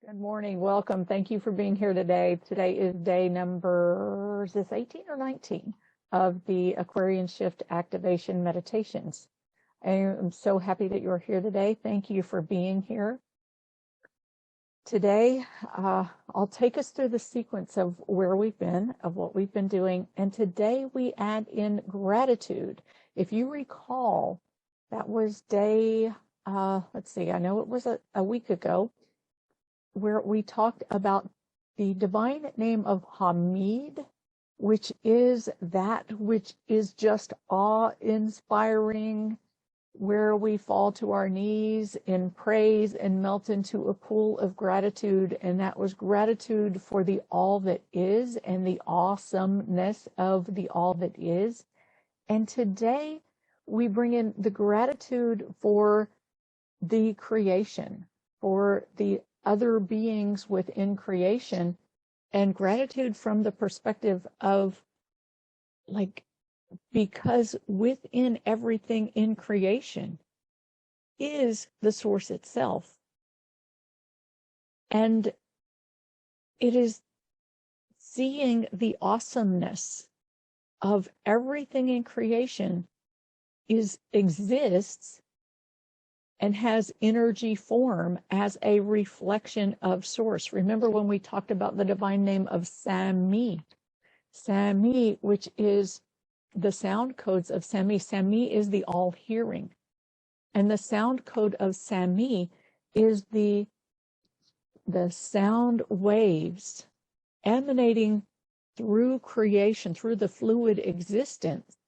Good morning. Welcome. Thank you for being here today. Today is day number, is this 18 or 19 of the Aquarian Shift Activation Meditations. I am so happy that you're here today. Thank you for being here. Today, I'll take us through the sequence of where we've been, of what we've been doing. And today we add in gratitude. If you recall, that was day, let's see, I know it was a week ago, where we talked about the divine name of Hamid, which is that which is just awe-inspiring, where we fall to our knees in praise and melt into a pool of gratitude. And that was gratitude for the all that is and the awesomeness of the all that is. And today we bring in the gratitude for the creation, for the other beings within creation, and gratitude from the perspective of, like, because within everything in creation is the source itself. And it is seeing the awesomeness of everything in creation exists and has energy form as a reflection of source. Remember when we talked about the divine name of Sami, which is the sound codes of Sami. Sami is the all-hearing. And the sound code of Sami is the sound waves emanating through creation, through the fluid existence,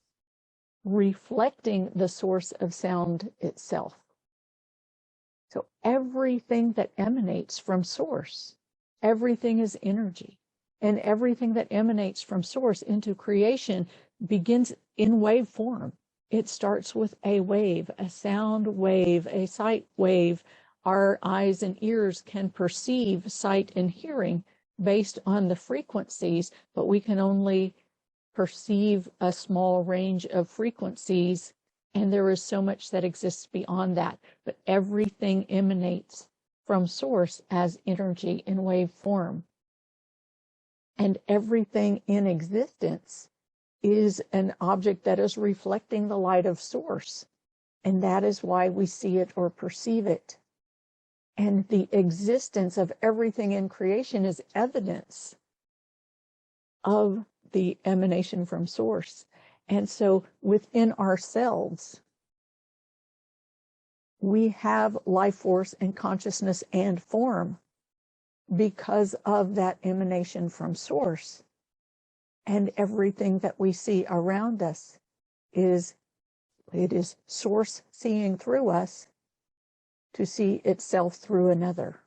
reflecting the source of sound itself. So everything that emanates from source, everything is energy. And everything that emanates from source into creation begins in wave form. It starts with a wave, a sound wave, a sight wave. Our eyes and ears can perceive sight and hearing based on the frequencies, but we can only perceive a small range of frequencies. And there is so much that exists beyond that. But everything emanates from source as energy in wave form. And everything in existence is an object that is reflecting the light of source. And that is why we see it or perceive it. And the existence of everything in creation is evidence of the emanation from source. And so within ourselves, we have life force and consciousness and form because of that emanation from source. And everything that we see around us is source seeing through us to see itself through another.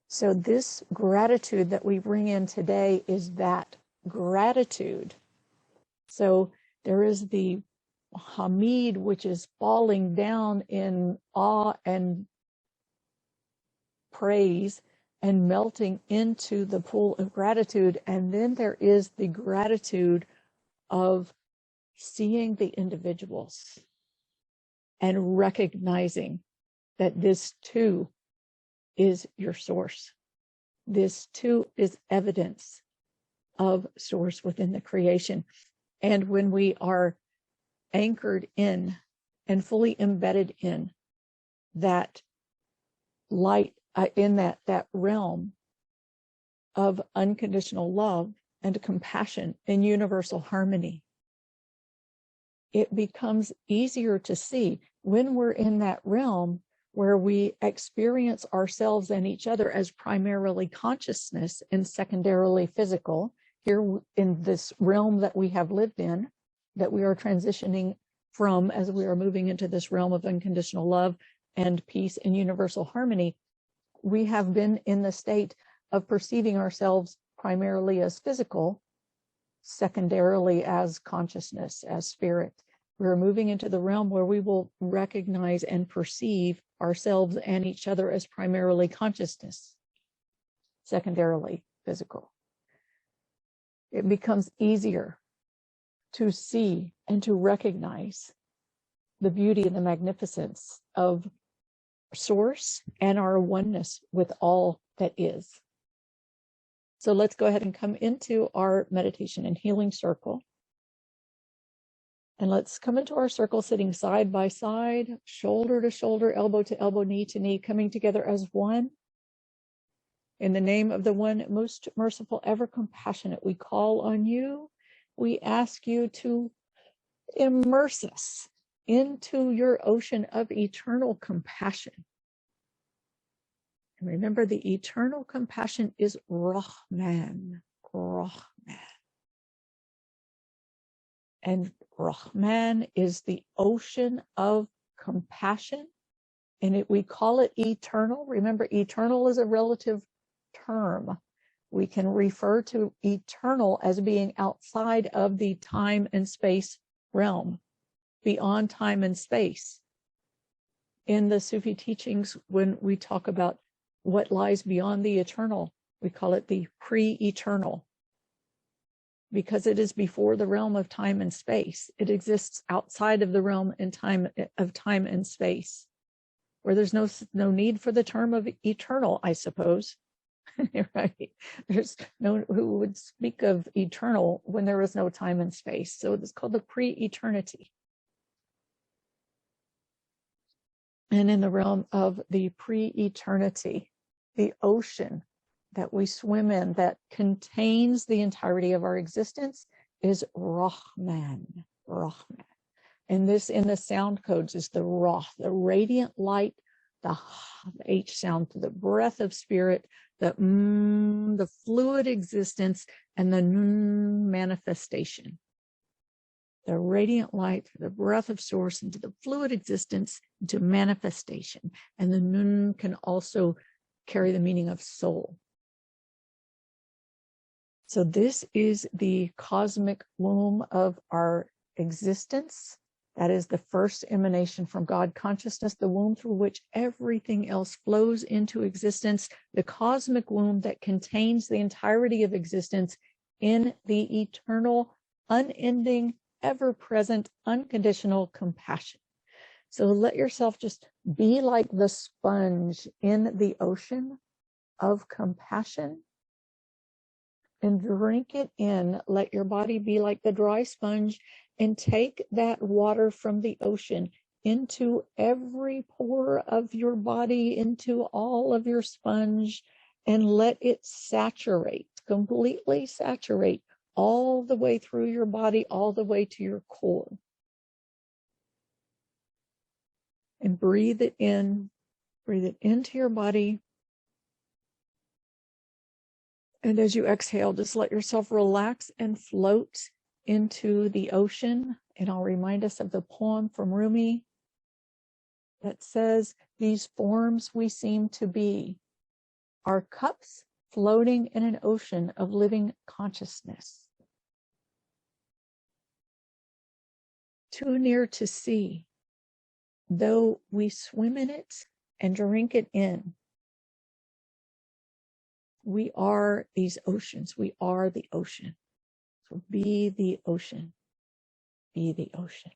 So this gratitude that we bring in today is that gratitude. So there is the Hamid, which is falling down in awe and praise and melting into the pool of gratitude. And then there is the gratitude of seeing the individuals and recognizing that this too is your source. This too is evidence of source within the creation. And when we are anchored in and fully embedded in that light, in that realm of unconditional love and compassion and universal harmony, it becomes easier to see when we're in that realm where we experience ourselves and each other as primarily consciousness and secondarily physical. Here in this realm that we have lived in, that we are transitioning from as we are moving into this realm of unconditional love and peace and universal harmony, we have been in the state of perceiving ourselves primarily as physical, secondarily as consciousness, as spirit. We're moving into the realm where we will recognize and perceive ourselves and each other as primarily consciousness, secondarily physical. It becomes easier to see and to recognize the beauty and the magnificence of source and our oneness with all that is. So let's go ahead and come into our meditation and healing circle. And let's come into our circle sitting side by side, shoulder to shoulder, elbow to elbow, knee to knee, coming together as one. In the name of the one most merciful, ever compassionate, we call on you. We ask you to immerse us into your ocean of eternal compassion. And remember, the eternal compassion is Rahman. Rahman. And Rahman is the ocean of compassion. And we call it eternal. Remember, eternal is a relative term. We can refer to eternal as being outside of the time and space realm, beyond time and space. In the Sufi teachings, when we talk about what lies beyond the eternal, we call it the pre-eternal, because it is before the realm of time and space. It exists outside of the realm and time and space, where there's no need for the term of eternal, I suppose. Right? There's no who would speak of eternal when there is no time and space. So it's called the pre-eternity. And in the realm of the pre-eternity, the ocean that we swim in that contains the entirety of our existence is Rahman. Rahman. And this in the sound codes is the Rah, the radiant light, the H sound, the breath of spirit, the fluid existence, and the Nun manifestation. The radiant light, the breath of source into the fluid existence, into manifestation. And the Nun can also carry the meaning of soul. So this is the cosmic womb of our existence. That is the first emanation from God consciousness, the womb through which everything else flows into existence, the cosmic womb that contains the entirety of existence in the eternal, unending, ever-present, unconditional compassion. So let yourself just be like the sponge in the ocean of compassion and drink it in. Let your body be like the dry sponge and take that water from the ocean into every pore of your body, into all of your sponge, and let it saturate, completely saturate all the way through your body, all the way to your core. And breathe it in, breathe it into your body. And as you exhale, just let yourself relax and float into the ocean. And I'll remind us of the poem from Rumi that says, these forms we seem to be are cups floating in an ocean of living consciousness. Too near to see, though we swim in it and drink it in. We are these oceans. We are the ocean. So be the ocean. Be the ocean.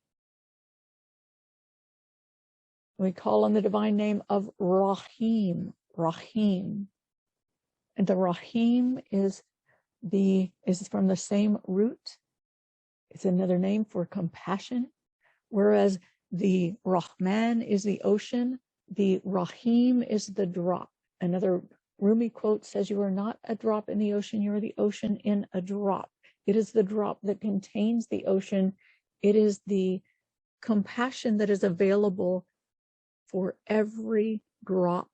We call on the divine name of Rahim. Rahim. And the Rahim is from the same root. It's another name for compassion. Whereas the Rahman is the ocean, the Rahim is the drop. Another Rumi quote says, you are not a drop in the ocean, you are the ocean in a drop. It is the drop that contains the ocean. It is the compassion that is available for every drop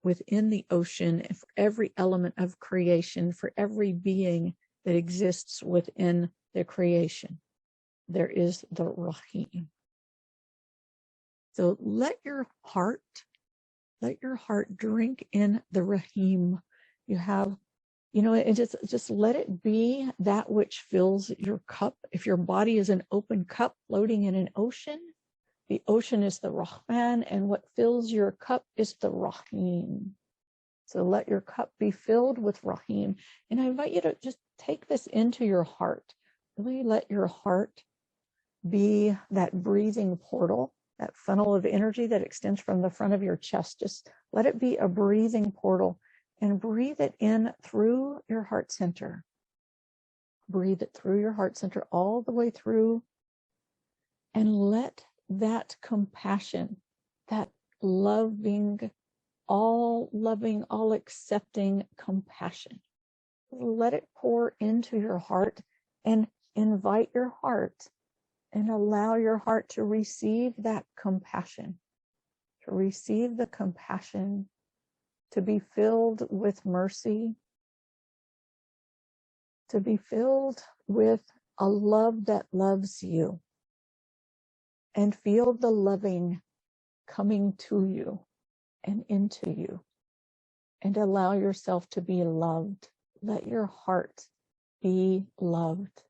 within the ocean, for every element of creation, for every being that exists within the creation. There is the Rahim. So let your heart drink in the Rahim. You have, and just let it be that which fills your cup. If your body is an open cup floating in an ocean, the ocean is the Rahman, and what fills your cup is the Rahim. So let your cup be filled with Rahim. And I invite you to just take this into your heart. Really let your heart be that breathing portal that funnel of energy that extends from the front of your chest. Just let it be a breathing portal, and breathe it in through your heart center. Breathe it through your heart center all the way through, and let that compassion, that loving, all accepting compassion, let it pour into your heart, and invite your heart and allow your heart to receive that compassion, to receive the compassion, to be filled with mercy, to be filled with a love that loves you, and feel the loving coming to you and into you, and allow yourself to be loved. Let your heart be loved.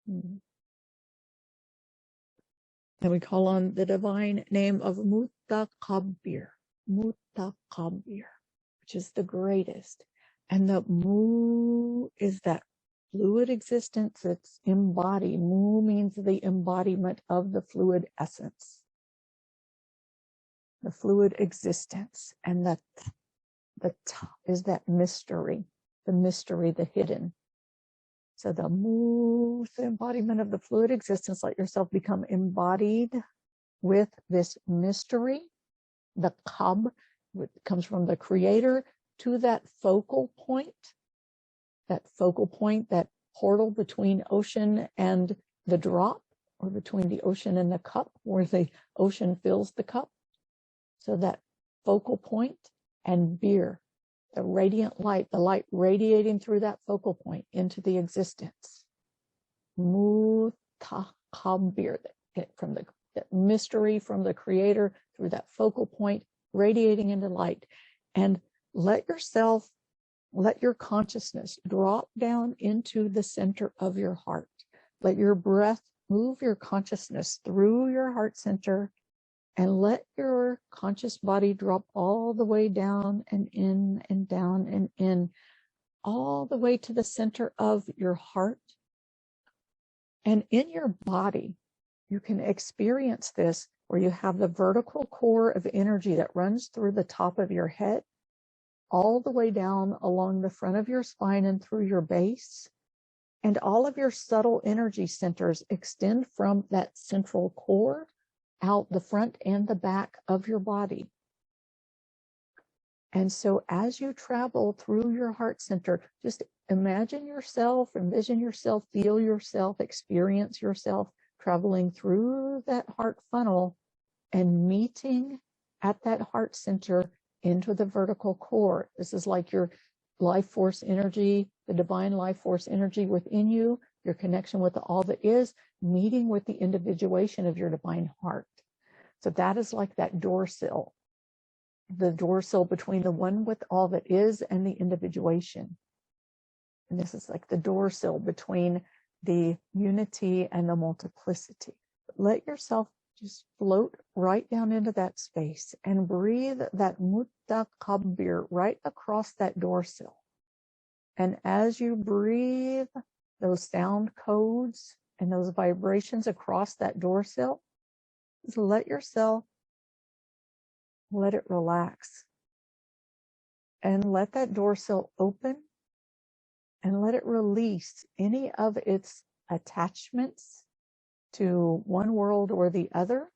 And we call on the divine name of Mutakabir, which is the greatest. And the Mu is that fluid existence that's embodied. Mu means the embodiment of the fluid essence, the fluid existence. And the T is that mystery, the hidden. So the Mu, the embodiment of the fluid existence. Let yourself become embodied with this mystery. The Kab comes from the creator to that focal point, that portal between ocean and the drop, or between the ocean and the cup, where the ocean fills the cup. So that focal point, and beer, the radiant light, the light radiating through that focal point into the existence. Mutakabir, from the mystery from the creator through that focal point, radiating into light. And let your consciousness drop down into the center of your heart. Let your breath move your consciousness through your heart center, and let your conscious body drop all the way down and in and down and in, all the way to the center of your heart. And in your body, you can experience this where you have the vertical core of energy that runs through the top of your head, all the way down along the front of your spine and through your base. And all of your subtle energy centers extend from that central core out the front and the back of your body. And so as you travel through your heart center, just imagine yourself, envision yourself, feel yourself, experience yourself traveling through that heart funnel and meeting at that heart center into the vertical core. This is like your life force energy, the divine life force energy within you, your connection with the all that is, meeting with the individuation of your divine heart. So that is like that door sill, the door sill between the one with all that is and the individuation. And this is like the door sill between the unity and the multiplicity. Let yourself just float right down into that space and breathe that Mutakabir right across that door sill. And as you breathe those sound codes and those vibrations across that door sill, just let yourself, let it relax. And let that door sill open, and let it release any of its attachments to one world or the other,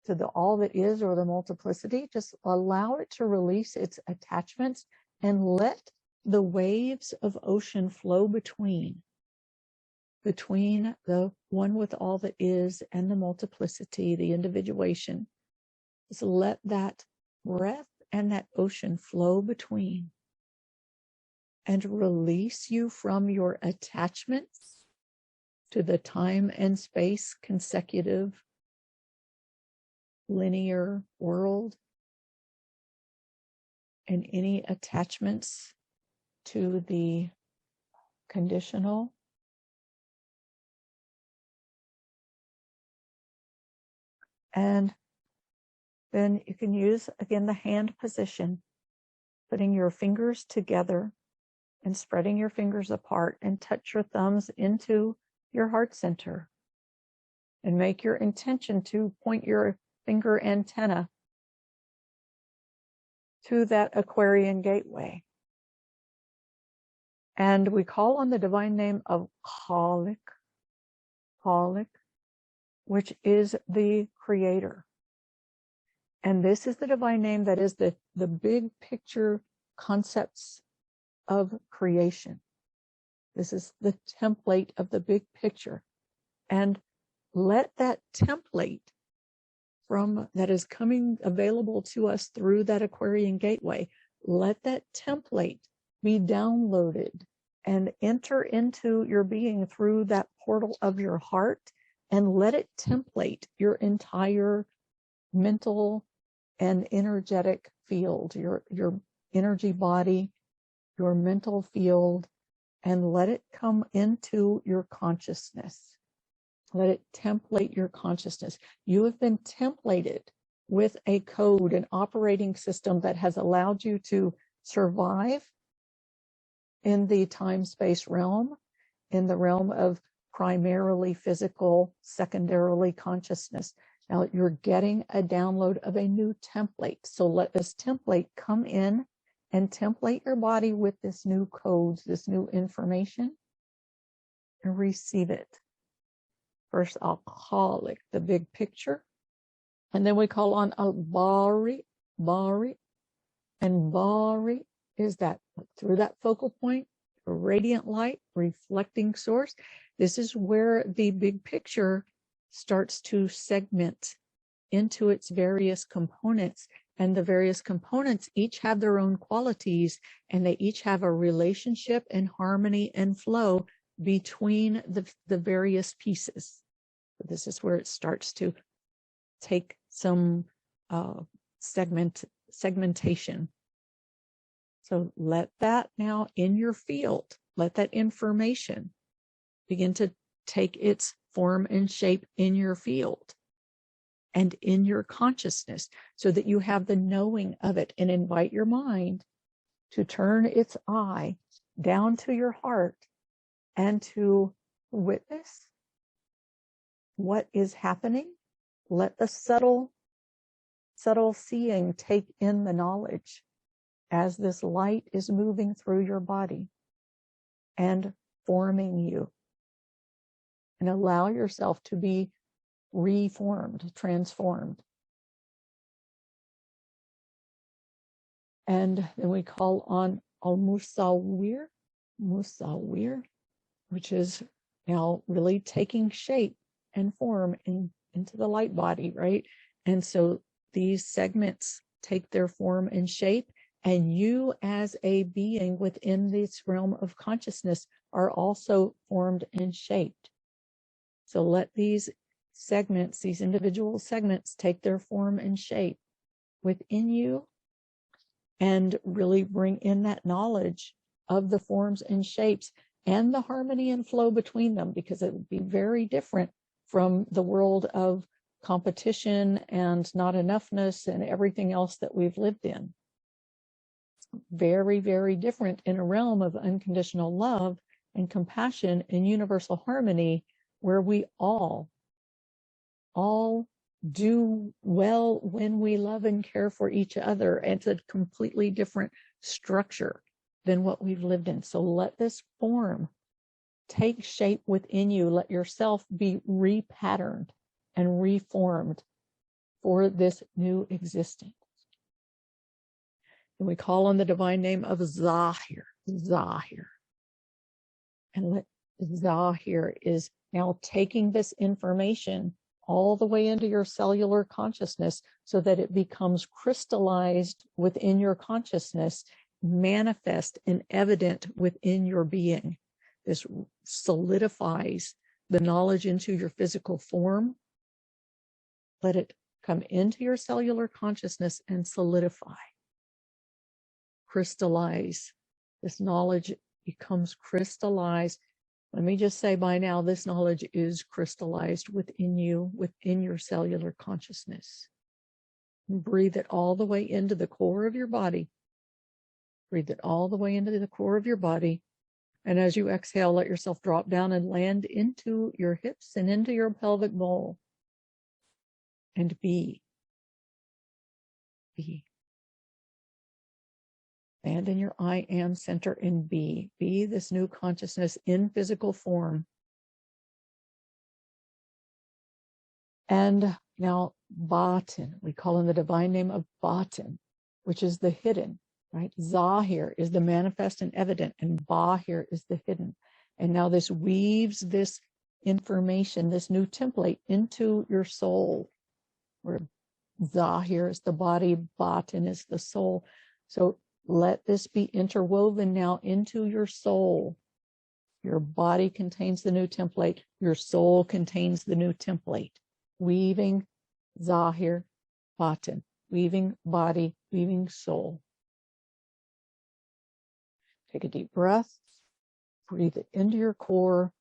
to the all that is or the multiplicity. Just allow it to release its attachments, and let the waves of ocean flow between the one with all that is and the multiplicity, the individuation. Just let that breath and that ocean flow between, and release you from your attachments to the time and space consecutive linear world, and any attachments to the conditional. And then you can use, again, the hand position, putting your fingers together and spreading your fingers apart, and touch your thumbs into your heart center. and make your intention to point your finger antenna to that Aquarian gateway. And we call on the divine name of Khalik, which is the creator. And this is the divine name that is the big picture concepts of creation. This is the template of the big picture. And let that template that is coming available to us through that Aquarian gateway, let that template be downloaded and enter into your being through that portal of your heart, and let it template your entire mental and energetic field, your energy body, your mental field, and let it come into your consciousness. Let it template your consciousness. You have been templated with a code, an operating system that has allowed you to survive in the time-space realm, in the realm of primarily physical, secondarily consciousness. Now you're getting a download of a new template. So let this template come in and template your body with this new codes, this new information, and receive it. First, I'll call it the big picture, and then we call on Bari, and Bari is that through that focal point, a radiant light, reflecting source. This is where the big picture starts to segment into its various components, and the various components each have their own qualities, and they each have a relationship and harmony and flow between the various pieces. This is where it starts to take some segmentation. So let that now in your field, let that information begin to take its form and shape in your field and in your consciousness, so that you have the knowing of it, and invite your mind to turn its eye down to your heart and to witness what is happening. Let the subtle seeing take in the knowledge as this light is moving through your body and forming you. And allow yourself to be reformed, transformed. And then we call on Al-Musawwir, which is now really taking shape and form into the light body, right? And so these segments take their form and shape, and you as a being within this realm of consciousness are also formed and shaped. So let these segments, these individual segments, take their form and shape within you, and really bring in that knowledge of the forms and shapes and the harmony and flow between them, because it would be very different from the world of competition and not enoughness and everything else that we've lived in. Very, very different in a realm of unconditional love and compassion and universal harmony, where we all do well when we love and care for each other. And it's a completely different structure than what we've lived in. So let this form take shape within you. Let yourself be repatterned and reformed for this new existence. And we call on the divine name of Zahir. And Zahir is now taking this information all the way into your cellular consciousness, so that it becomes crystallized within your consciousness, manifest and evident within your being. This solidifies the knowledge into your physical form. Let it come into your cellular consciousness and solidify, crystallize. This knowledge becomes crystallized. Let me just say, by now, this knowledge is crystallized within you, within your cellular consciousness. And breathe it all the way into the core of your body. Breathe it all the way into the core of your body. And as you exhale, let yourself drop down and land into your hips and into your pelvic bowl. and be. Be. And in your I am center and be. Be this new consciousness in physical form. And now Batin, we call in the divine name of Batin, which is the hidden, right? Zahir is the manifest and evident, and Bahir is the hidden. And now this weaves this information, this new template into your soul, where Zahir is the body, Batin is the soul. So let this be interwoven now into your soul. Your body contains the new template. Your soul contains the new template. Weaving Zahir, Batin. Weaving body, weaving soul. Take a deep breath. Breathe it into your core.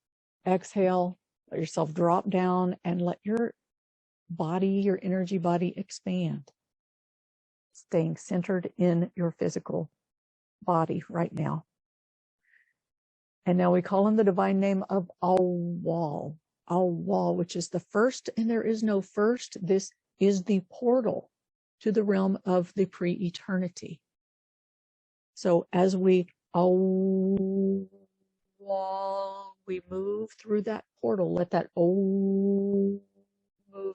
Exhale. Let yourself drop down and let your body, your energy body expand. Staying centered in your physical body right now. And now we call in the divine name of Awal. Awal, which is the first, and there is no first. This is the portal to the realm of the pre-eternity. So as we Awal, we move through that portal. Let that move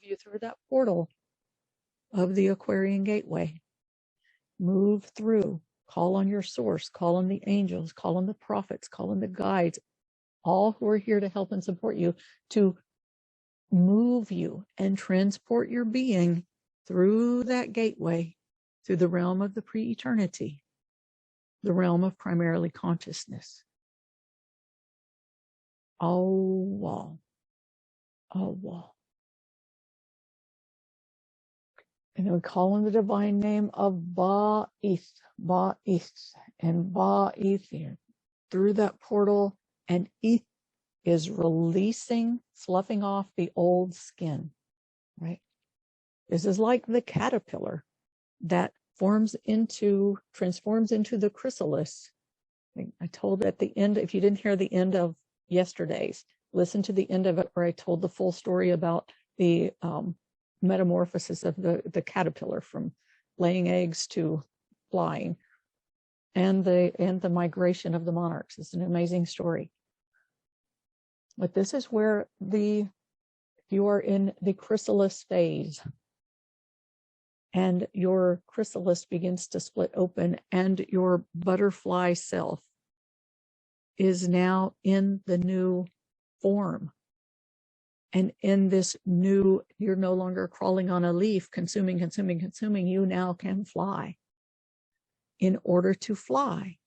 you through that portal of the Aquarian gateway. Move through, call on your source, call on the angels, call on the prophets, call on the guides, all who are here to help and support you, to move you and transport your being through that gateway, through the realm of the pre-eternity, the realm of primarily consciousness. Awal. Awal. And then we call on the divine name of Ba'ith, Ba'ith, and Ba'ith through that portal, and Ith is releasing, sloughing off the old skin, right? This is like the caterpillar that transforms into the chrysalis. I told at the end, if you didn't hear the end of yesterday's, listen to the end of it where I told the full story about the metamorphosis of the caterpillar from laying eggs to flying, and the migration of the monarchs. It's an amazing story. But this is where you are in the chrysalis phase, and your chrysalis begins to split open, and your butterfly self is now in the new form. And in this new, you're no longer crawling on a leaf, consuming, you now can fly. In order to fly,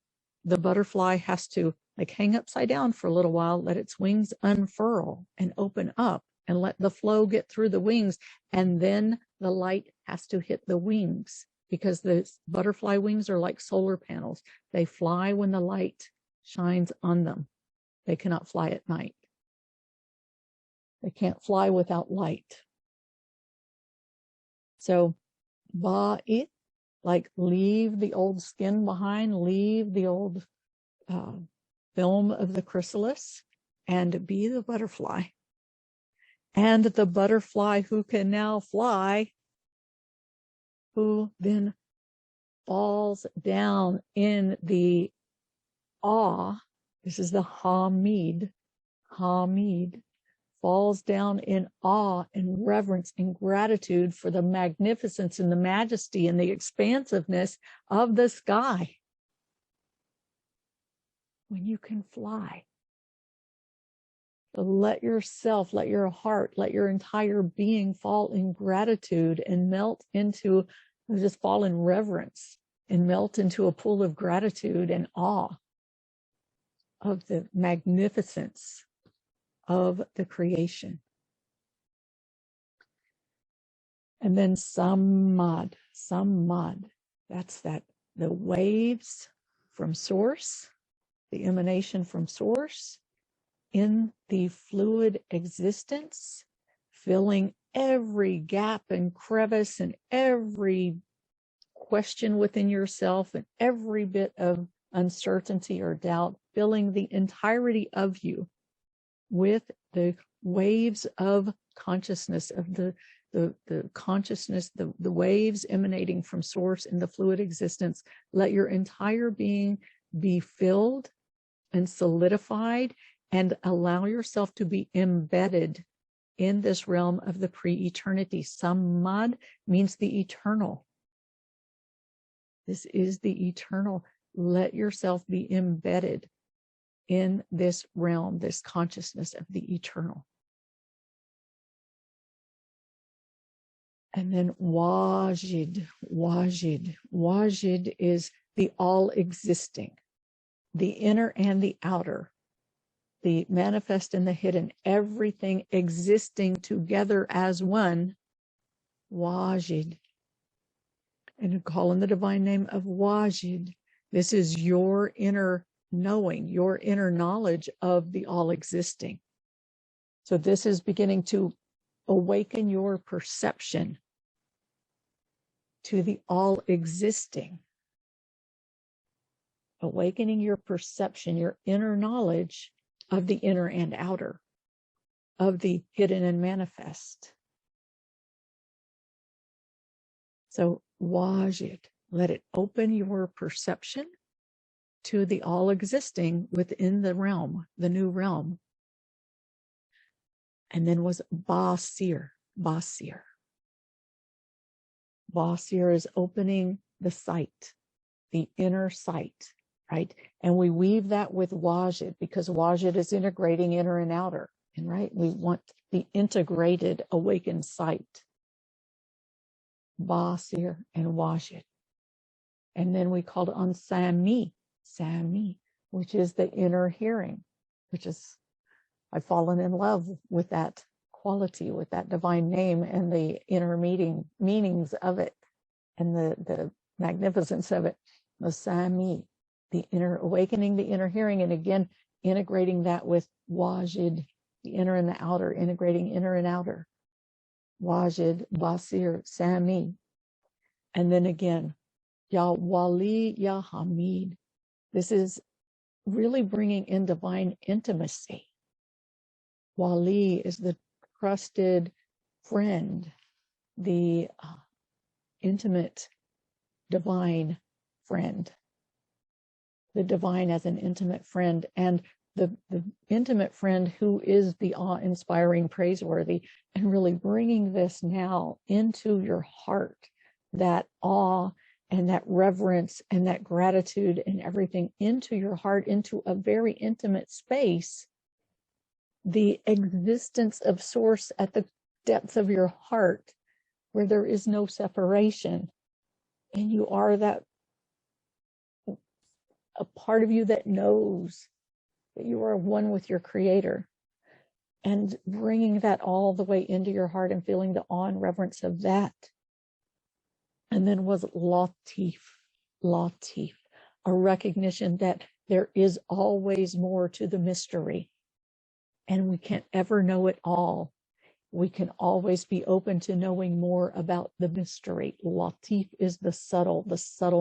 the butterfly has to hang upside down for a little while, let its wings unfurl and open up, and let the flow get through the wings. And then the light has to hit the wings, because the butterfly wings are like solar panels. They fly when the light shines on them. They cannot fly at night. They can't fly without light. So, Ba'ith, like leave the old skin behind, leave the old film of the chrysalis, and be the butterfly. And the butterfly who can now fly, who then falls down in the awe. This is the Hamid. Hamid falls down in awe and reverence and gratitude for the magnificence and the majesty and the expansiveness of the sky. When you can fly. So let yourself, let your heart, let your entire being fall in gratitude and melt into, just fall in reverence and melt into a pool of gratitude and awe of the magnificence of the creation. And then Samad, that's the waves from source, the emanation from source, in the fluid existence, filling every gap and crevice and every question within yourself and every bit of uncertainty or doubt, filling the entirety of you with the waves of consciousness, of the the consciousness, the waves emanating from source in the fluid existence. Let your entire being be filled and solidified, and allow yourself to be embedded in this realm of the pre-eternity. Samad means the eternal. This is the eternal. Let yourself be embedded in this realm, this consciousness of the eternal. And then Wajid, Wajid. Wajid is the all-existing, the inner and the outer, the manifest and the hidden, everything existing together as one. Wajid. And call in the divine name of Wajid. This is your inner knowing, your inner knowledge of the all-existing. So this is beginning to awaken your perception to the all-existing. Awakening your perception, your inner knowledge of the inner and outer, of the hidden and manifest. So Wajid, let it open your perception to the all-existing within the realm, the new realm. And then was Basir, Basir. Basir is opening the sight, the inner sight, right? And we weave that with Wajid, because Wajid is integrating inner and outer, and right? We want the integrated awakened sight. Basir and Wajid. And then we called on Sami, Sami, which is the inner hearing, which is, I've fallen in love with that quality, with that divine name and the inner meanings of it and the magnificence of it. The Sami, the inner, awakening the inner hearing, and again, integrating that with Wajid, the inner and the outer, integrating inner and outer. Wajid, Basir, Sami. And then again, Ya Wali, Ya Hamid. This is really bringing in divine intimacy. Wali is the trusted friend, the intimate divine friend. The divine as an intimate friend, and the intimate friend who is the awe-inspiring, praiseworthy, and really bringing this now into your heart, that awe and that reverence and that gratitude and everything into your heart, into a very intimate space. The existence of source at the depths of your heart, where there is no separation, and you are that, a part of you that knows that you are one with your creator, and bringing that all the way into your heart and feeling the awe and reverence of that. And then was Latif, Latif, a recognition that there is always more to the mystery, and we can't ever know it all. We can always be open to knowing more about the mystery. Latif is the subtle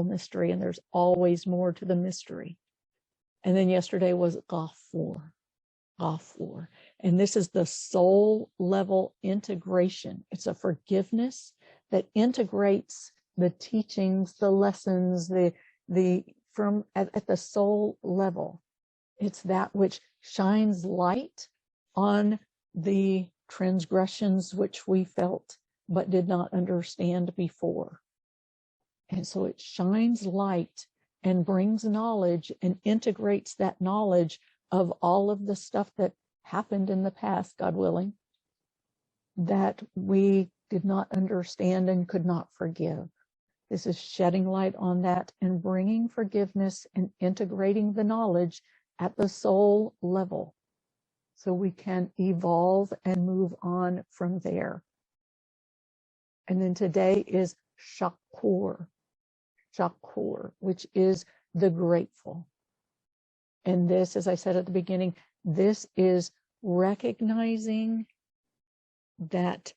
mystery, and there's always more to the mystery. And then yesterday was Ghafur, Ghafur. And this is the soul level integration. It's a forgiveness that integrates the teachings, the lessons, from at the soul level. It's that which shines light on the transgressions which we felt but did not understand before. And so it shines light and brings knowledge and integrates that knowledge of all of the stuff that happened in the past, God willing, that we did not understand and could not forgive. This is shedding light on that and bringing forgiveness and integrating the knowledge at the soul level, so we can evolve and move on from there. And then today is Shakur, Shakur, which is the grateful. And this, as I said at the beginning, this is recognizing that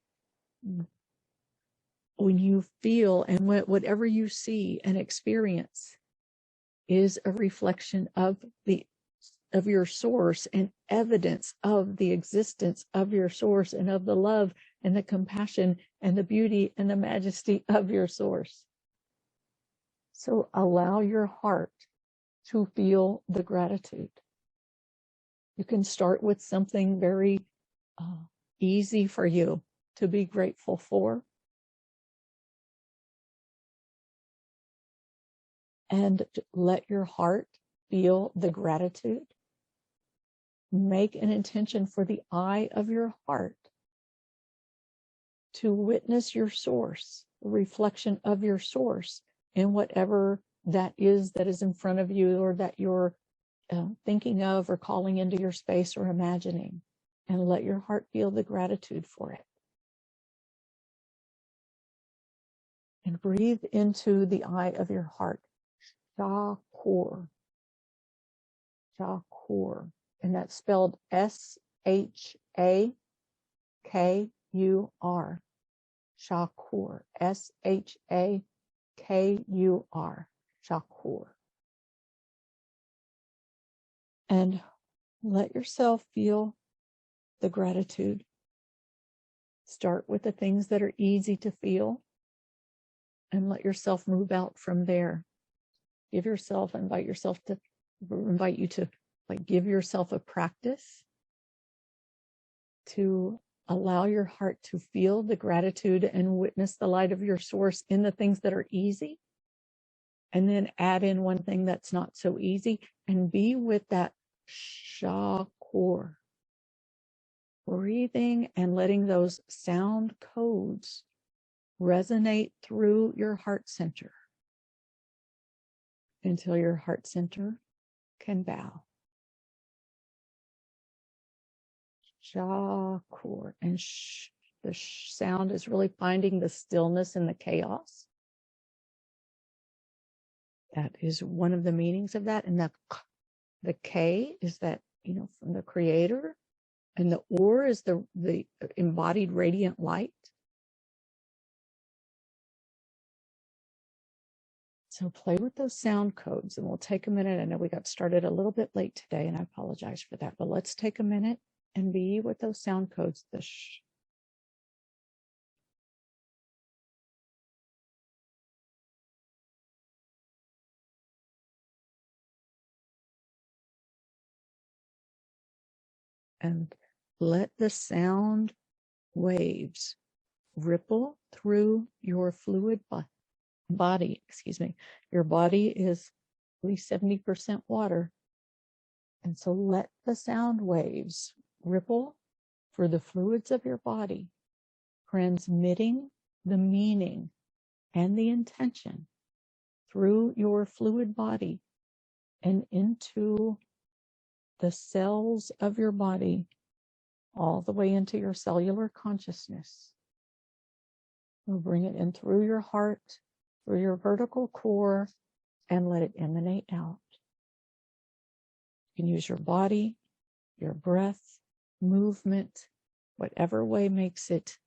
when you feel and whatever you see and experience is a reflection of your source and evidence of the existence of your source and of the love and the compassion and the beauty and the majesty of your source. So allow your heart to feel the gratitude. You can start with something very easy for you to be grateful for. And let your heart feel the gratitude. Make an intention for the eye of your heart to witness your source, the reflection of your source in whatever that is in front of you, or that you're thinking of or calling into your space or imagining. And let your heart feel the gratitude for it. And breathe into the eye of your heart. Shakur. Shakur. And that's spelled S-H-A-K-U-R. Shakur. S-H-A-K-U-R. Shakur. And let yourself feel the gratitude. Start with the things that are easy to feel, and let yourself move out from there. Invite you to give yourself a practice to allow your heart to feel the gratitude and witness the light of your source in the things that are easy, and then add in one thing that's not so easy, and be with that shakur, breathing and letting those sound codes resonate through your heart center until your heart center can bow. Shakur. And the sound is really finding the stillness in the chaos. That is one of the meanings of that. And the K is that, from the creator. And the or is the embodied radiant light. So play with those sound codes, and we'll take a minute. I know we got started a little bit late today, and I apologize for that, but let's take a minute and be with those sound codes. The sh. And let the sound waves ripple through your fluid body. Your body is at least 70% water. And so let the sound waves ripple through the fluids of your body, transmitting the meaning and the intention through your fluid body and into the cells of your body, all the way into your cellular consciousness. We'll bring it in through your heart, through your vertical core, and let it emanate out. You can use your body, your breath, movement, whatever way makes it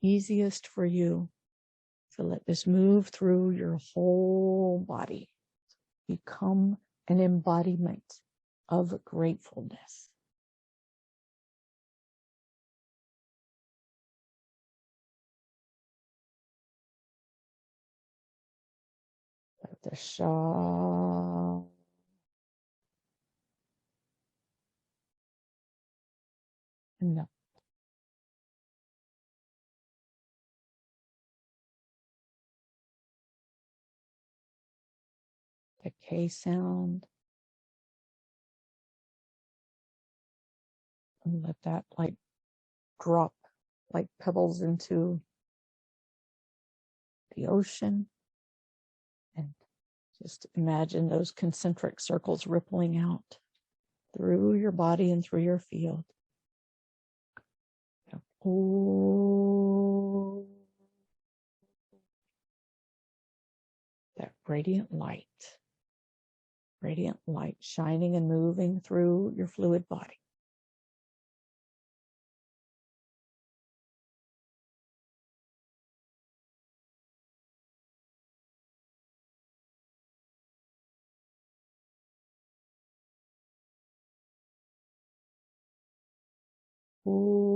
easiest for you. So let this move through your whole body. Become an embodiment of gratefulness. Let the Shah. No. The K sound. And let that drop like pebbles into the ocean. And just imagine those concentric circles rippling out through your body and through your field. Oh, that radiant light shining and moving through your fluid body. Oh.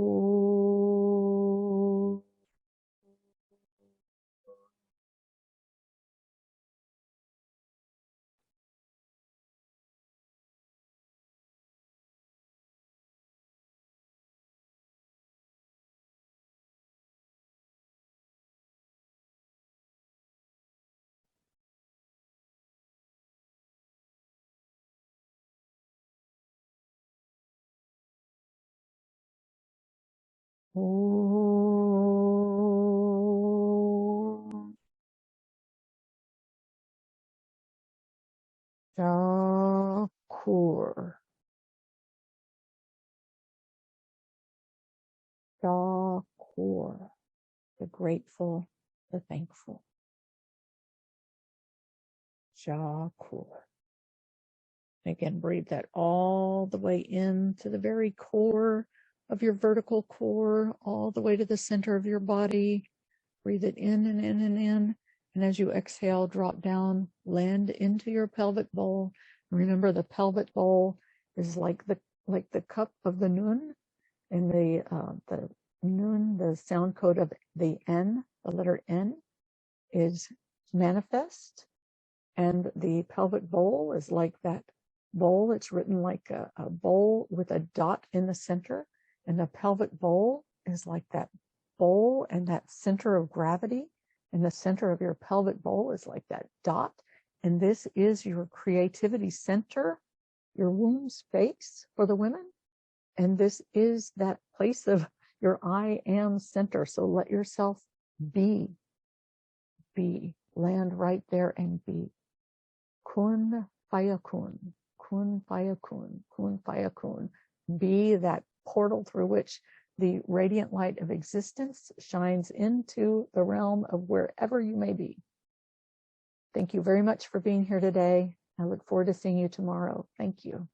Om. Shakur. Shakur. The grateful, the thankful. Shakur. Again, breathe that all the way into the very core of your vertical core, all the way to the center of your body. Breathe it in and in and in. And as you exhale, drop down, land into your pelvic bowl. Remember, the pelvic bowl is like the cup of the nun, and the nun, the sound code of the N, the letter N, is manifest, and the pelvic bowl is like that bowl. It's written like a bowl with a dot in the center, and the pelvic bowl is like that bowl, and that center of gravity in the center of your pelvic bowl is like that dot, and this is your creativity center, your womb space for the women, and this is that place of your I am center. So let yourself be, land right there and be. Kun fayakun, kun fayakun, kun fayakun. Be that portal through which the radiant light of existence shines into the realm of wherever you may be. Thank you very much for being here today. I look forward to seeing you tomorrow. Thank you.